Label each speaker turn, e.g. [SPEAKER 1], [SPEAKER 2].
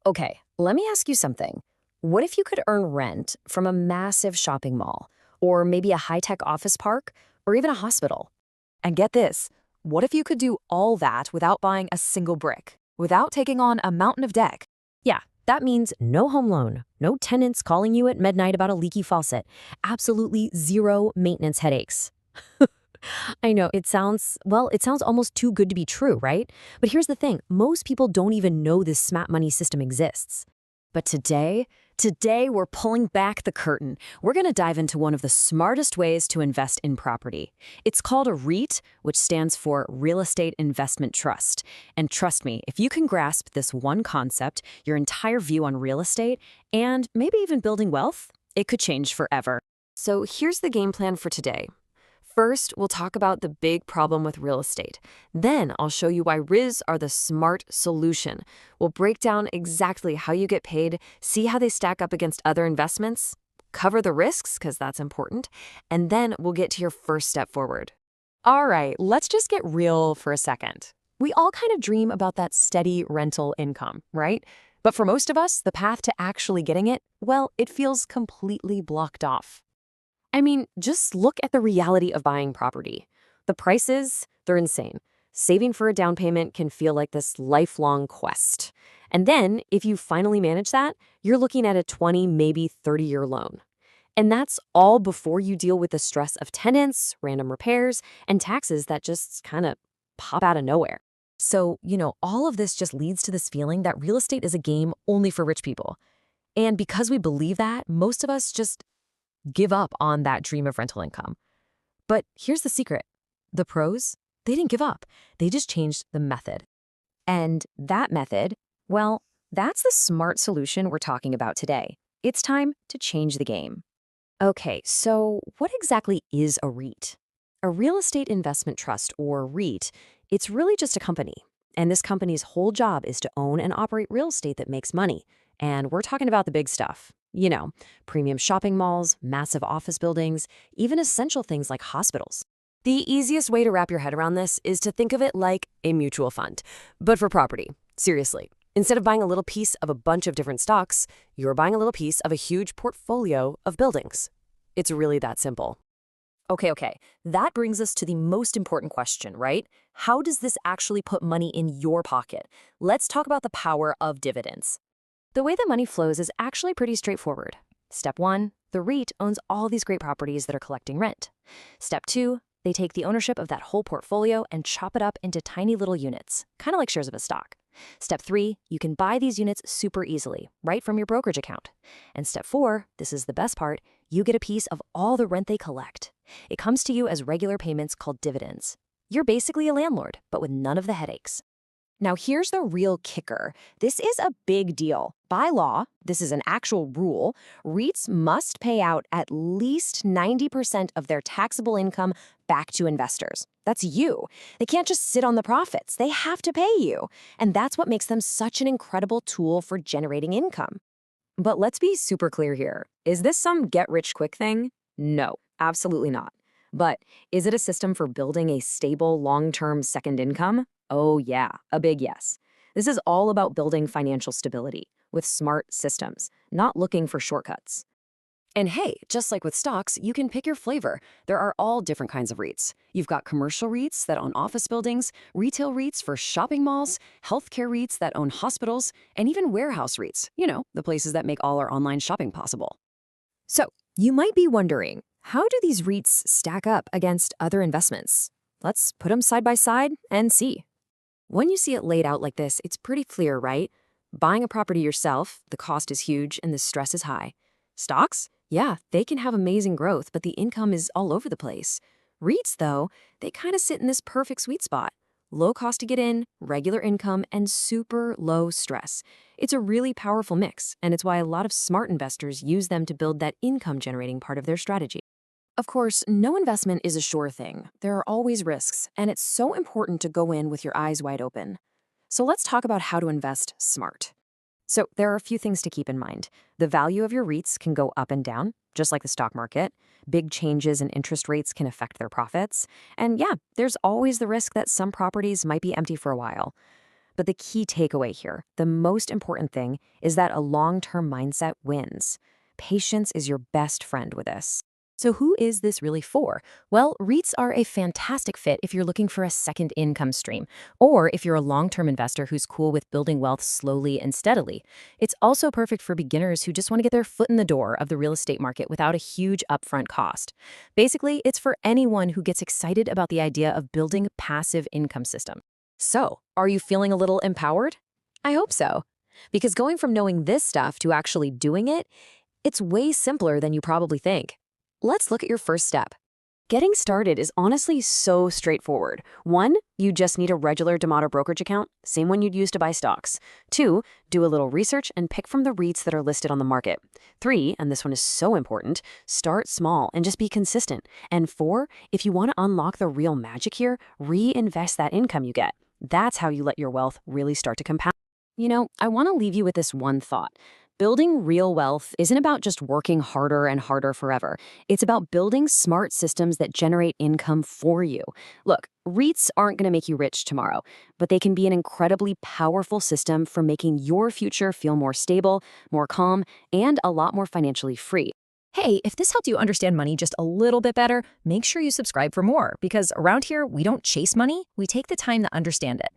[SPEAKER 1] Okay, let me ask you something. What if you could earn rent from a massive shopping mall, or maybe a high-tech office park, or even a hospital?
[SPEAKER 2] And get this, what if you could do all that without buying a single brick, without taking on a mountain of debt?
[SPEAKER 1] Yeah, that means no home loan, no tenants calling you at midnight about a leaky faucet, absolutely zero maintenance headaches. I know, it sounds almost too good to be true, right? But here's the thing, most people don't even know this smart money system exists. But today we're pulling back the curtain. We're going to dive into one of the smartest ways to invest in property. It's called a REIT, which stands for Real Estate Investment Trust. And trust me, if you can grasp this one concept, your entire view on real estate, and maybe even building wealth, it could change forever. So here's the game plan for today. First, we'll talk about the big problem with real estate. Then I'll show you why RIS are the smart solution. We'll break down exactly how you get paid, see how they stack up against other investments, cover the risks, because that's important, and then we'll get to your first step forward.
[SPEAKER 2] All right, let's just get real for a second. We all kind of dream about that steady rental income, right? But for most of us, the path to actually getting it, well, it feels completely blocked off. I mean, just look at the reality of buying property. The prices, they're insane. Saving for a down payment can feel like this lifelong quest. And then, if you finally manage that, you're looking at a 20, maybe 30-year loan. And that's all before you deal with the stress of tenants, random repairs, and taxes that just kind of pop out of nowhere. So, all of this just leads to this feeling that real estate is a game only for rich people. And because we believe that, most of us just give up on that dream of rental income. But here's the secret. The pros, they didn't give up. They just changed the method. And that method, well, that's the smart solution we're talking about today. It's time to change the game. Okay, so what exactly is a REIT? A real estate investment trust, or REIT, it's really just a company. And this company's whole job is to own and operate real estate that makes money. And we're talking about the big stuff. Premium shopping malls, massive office buildings, even essential things like hospitals. The easiest way to wrap your head around this is to think of it like a mutual fund, but for property. Seriously. Instead of buying a little piece of a bunch of different stocks, you're buying a little piece of a huge portfolio of buildings. It's really that simple. Okay. That brings us to the most important question, right? How does this actually put money in your pocket? Let's talk about the power of dividends. The way the money flows is actually pretty straightforward. Step 1, the REIT owns all these great properties that are collecting rent. Step 2, they take the ownership of that whole portfolio and chop it up into tiny little units, kind of like shares of a stock. Step 3, you can buy these units super easily, right from your brokerage account. And step 4, this is the best part, you get a piece of all the rent they collect. It comes to you as regular payments called dividends. You're basically a landlord, but with none of the headaches. Now, here's the real kicker. This is a big deal. By law, this is an actual rule, REITs must pay out at least 90% of their taxable income back to investors. That's you. They can't just sit on the profits. They have to pay you. And that's what makes them such an incredible tool for generating income. But let's be super clear here. Is this some get-rich-quick thing? No, absolutely not. But is it a system for building a stable, long-term second income? Oh yeah, a big yes. This is all about building financial stability with smart systems, not looking for shortcuts. And hey, just like with stocks, you can pick your flavor. There are all different kinds of REITs. You've got commercial REITs that own office buildings, retail REITs for shopping malls, healthcare REITs that own hospitals, and even warehouse REITs, the places that make all our online shopping possible. So, you might be wondering, how do these REITs stack up against other investments? Let's put them side by side and see. When you see it laid out like this, it's pretty clear, right? Buying a property yourself, the cost is huge and the stress is high. Stocks? Yeah, they can have amazing growth, but the income is all over the place. REITs, though, they kind of sit in this perfect sweet spot. Low cost to get in, regular income, and super low stress. It's a really powerful mix, and it's why a lot of smart investors use them to build that income-generating part of their strategy. Of course, no investment is a sure thing. There are always risks, and it's so important to go in with your eyes wide open. So let's talk about how to invest smart. So there are a few things to keep in mind. The value of your REITs can go up and down, just like the stock market. Big changes in interest rates can affect their profits. And yeah, there's always the risk that some properties might be empty for a while.
[SPEAKER 1] But the key takeaway here, the most important thing, is that a long-term mindset wins. Patience is your best friend with this.
[SPEAKER 2] So who is this really for? Well, REITs are a fantastic fit if you're looking for a second income stream, or if you're a long-term investor who's cool with building wealth slowly and steadily. It's also perfect for beginners who just want to get their foot in the door of the real estate market without a huge upfront cost. Basically, it's for anyone who gets excited about the idea of building a passive income system. So, are you feeling a little empowered? I hope so. Because going from knowing this stuff to actually doing it, it's way simpler than you probably think. Let's look at your first step.
[SPEAKER 1] Getting started is honestly so straightforward. 1, you just need a regular Demato brokerage account, same one you'd use to buy stocks. 2, do a little research and pick from the REITs that are listed on the market. 3, and this one is so important, start small and just be consistent. And 4, if you want to unlock the real magic here, reinvest that income you get. That's how you let your wealth really start to compound.
[SPEAKER 2] You know, I want to leave you with this one thought. Building real wealth isn't about just working harder and harder forever. It's about building smart systems that generate income for you. Look, REITs aren't going to make you rich tomorrow, but they can be an incredibly powerful system for making your future feel more stable, more calm, and a lot more financially free. Hey, if this helped you understand money just a little bit better, make sure you subscribe for more, because around here, we don't chase money, we take the time to understand it.